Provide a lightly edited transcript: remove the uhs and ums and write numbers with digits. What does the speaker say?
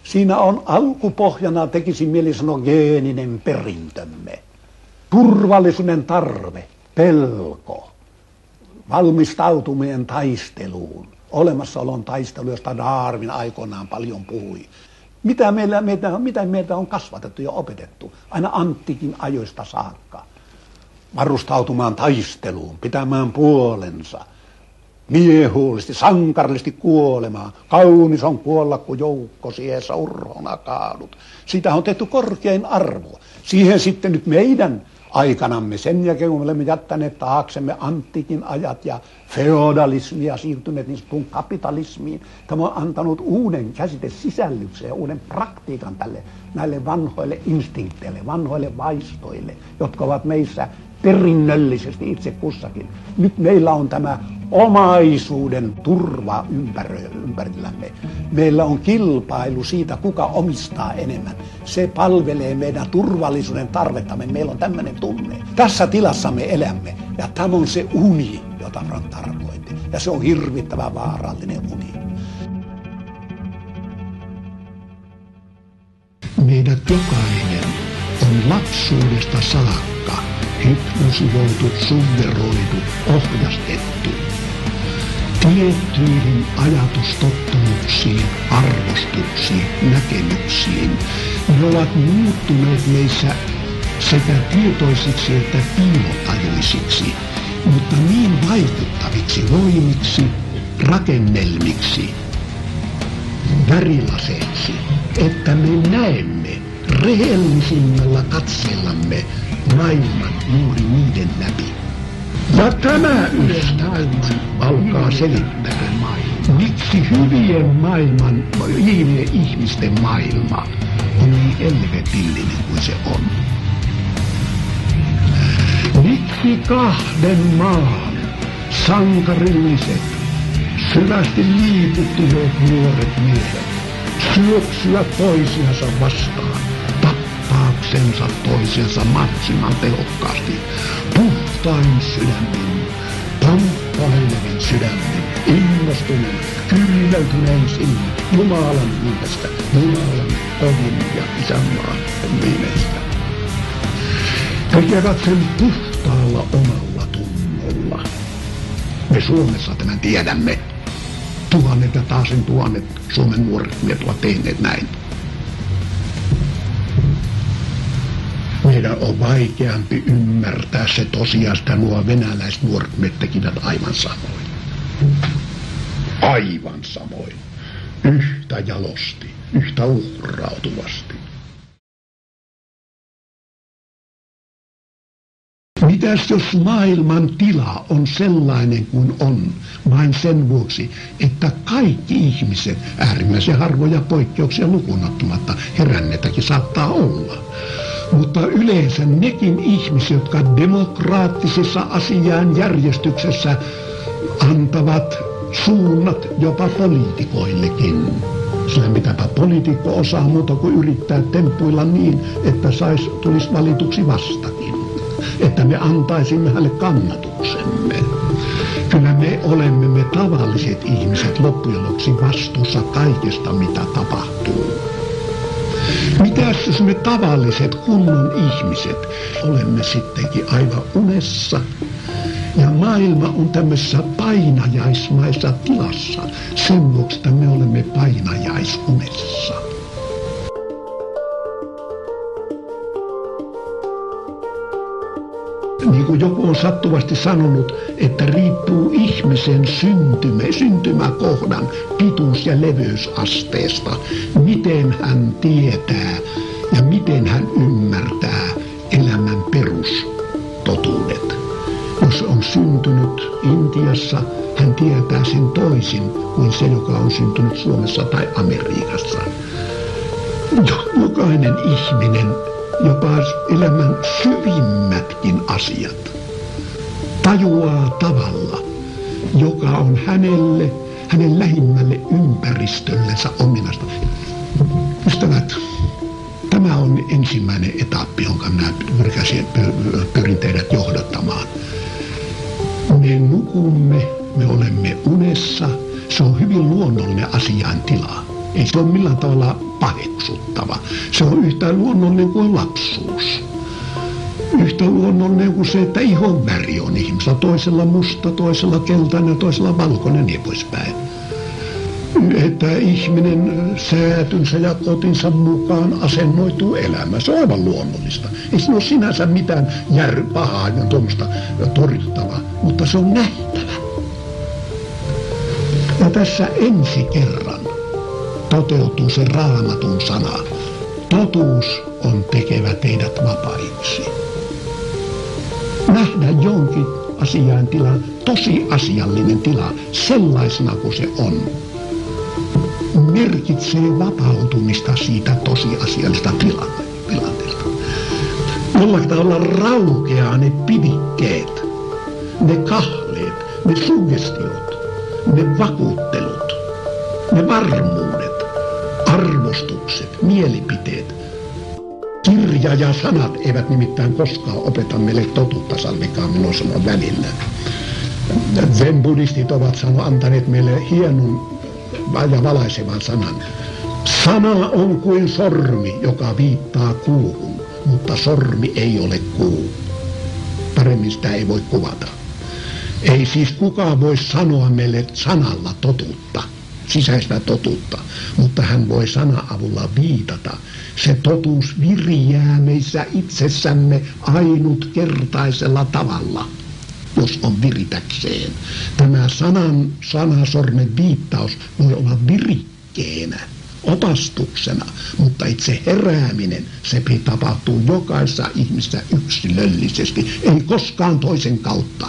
Siinä on alkupohjana, tekisi mieli sanoa, geeninen perintömme. Turvallisuuden tarve, pelko, valmistautuminen taisteluun, olemassaolon taistelu, josta Darwin aikoinaan paljon puhui. Mitä meitä on kasvatettu ja opetettu, aina antiikin ajoista saakka. Varustautumaan taisteluun, pitämään puolensa, miehuullisesti, sankarillisesti kuolemaan. Kaunis on kuolla, kun joukko siessä urhona kaadut. Siitä on tehty korkein arvo. Siihen sitten nyt meidän aikanamme, sen jälkeen kun me olemme jättäneet taaksemme antiikin ajat ja feodalismia siirtyneet niin sanottuun kapitalismiin, tämä on antanut uuden käsitesisällyksen ja uuden praktiikan näille vanhoille instinkteille, vanhoille vaistoille, jotka ovat meissä perinnöllisesti itse kussakin. Nyt meillä on tämä omaisuuden turva ympärillämme. Meillä on kilpailu siitä, kuka omistaa enemmän. Se palvelee meidän turvallisuuden tarvettamme. Meillä on tämmöinen tunne. Tässä tilassa me elämme. Ja tämä on se uni, jota Frank tarkoitti. Ja se on hirvittävän vaarallinen uni. Meidät jokainen on lapsuudesta saakka hypnotisoitu, suggeroitu, ohjastettu tiettyihin ajatustottumuksiin, arvostuksiin, näkemyksiin. Ne ovat muuttuneet meissä sekä tietoisiksi että piilotajuisiksi, mutta niin vaikuttaviksi voimiksi, rakennelmiksi, värilaseiksi, että me näemme rehellisimmällä katseellamme maailman juuri niiden läpi. Ja tämä ystävät alkaa selittää, miksi hyvien ihmisten maailma on niin helvetillinen kuin se on. Miksi kahden maan sankarilliset, syvästi liikuttuneet nuoret miehet syöksyvät toisiansa vastaan, tappaakseensa toisensa mahdollisimman tehokkaasti, puhtain sydämin, pamppailevin sydämin, innostuneen, kyyneltyneen sinne, Jumalan nimestä, Jumalan kodin ja isänmaan nimestä. Tekevät sen puhtaalla omalla tunnolla. Me Suomessa tämän tiedämme. Tuhannet ja taasen tuhannet Suomen nuoret miehet ovat tehneet näin. Meidän on vaikeampi ymmärtää se tosiaan, että nuo venäläisnuoret miehet tekivät aivan samoin. Aivan samoin. Yhtä jalosti, yhtä uhrautuvasti. Mitäs jos maailman tila on sellainen kuin on, vain sen vuoksi, että kaikki ihmiset, äärimmäisen harvoja poikkeuksia lukuun ottamatta, heränneitäkin saattaa olla. Mutta yleensä nekin ihmiset, jotka demokraattisessa asian järjestyksessä antavat suunnat jopa poliitikoillekin. Sillä mitäpä poliitikko osaa muuta kuin yrittää temppuilla niin, että tulisi valituksi vastakin. Että me antaisimme hänelle kannatuksemme. Kyllä me olemme me tavalliset ihmiset loppujen lopuksi vastuussa kaikesta, mitä tapahtuu. Mitäs jos me tavalliset kunnon ihmiset olemme sittenkin aivan unessa ja maailma on tämmöisessä painajaismaisessa tilassa sen vuoksi, että me olemme painajaisunessa. Niin kuin joku on sattuvasti sanonut, että riippuu ihmisen syntymäkohdan pituus- ja leveysasteesta, miten hän tietää ja miten hän ymmärtää elämän perustotuudet. Jos on syntynyt Intiassa, hän tietää sen toisin kuin se, joka on syntynyt Suomessa tai Amerikassa. Jokainen ihminen, jopa elämän syvimmätkin asiat, tajuaa tavalla, joka on hänen lähimmälle ympäristöllensä ominaista. Ystävät, tämä on ensimmäinen etappi, jonka minä pyrin teidät johdattamaan. Me nukumme, me olemme unessa, se on hyvin luonnollinen asiaintila. Ei se ole millään tavalla paheksuttava. Se on yhtä luonnollinen kuin lapsuus. Yhtä luonnollinen kuin se, että ihon väri on ihmisellä. Toisella musta, toisella keltainen, toisella valkoinen ja niin poispäin. Että ihminen säätynsä ja kotinsa mukaan asennoituu elämään. Se on aivan luonnollista. Ei siinä ole sinänsä mitään pahaa ja tuommoista torjuttavaa, mutta se on nähtävä. Ja tässä ensi kerran toteutuu se Raamatun sana. Totuus on tekevä teidät vapaiksi. Nähdä jonkin asian tila, tosiasiallinen tila, sellaisena kuin se on, merkitsee vapautumista siitä tosiasiallista tilanteesta. Jollakin tavalla raukeaa ne pidikkeet, ne kahleet, ne suggestiot, ne vakuuttelut, ne varmuudet, arvostukset, mielipiteet. Kirja ja sanat eivät nimittäin koskaan opeta meille totuutta, sallikaa minun sanoa välillä. Zen-buddhistit ovat antaneet meille hienon ja valaisevan sanan. Sana on kuin sormi, joka viittaa kuuhun, mutta sormi ei ole kuu. Paremmin sitä ei voi kuvata. Ei siis kukaan voi sanoa meille sanalla totuutta, sisäistä totuutta, mutta hän voi sana-avulla viitata. Se totuus viriää meissä itsessämme ainutkertaisella tavalla, jos on viritäkseen. Tämä sanasormen viittaus voi olla virikkeenä, opastuksena, mutta itse herääminen, se tapahtuu jokaisessa ihmisessä yksilöllisesti, ei koskaan toisen kautta.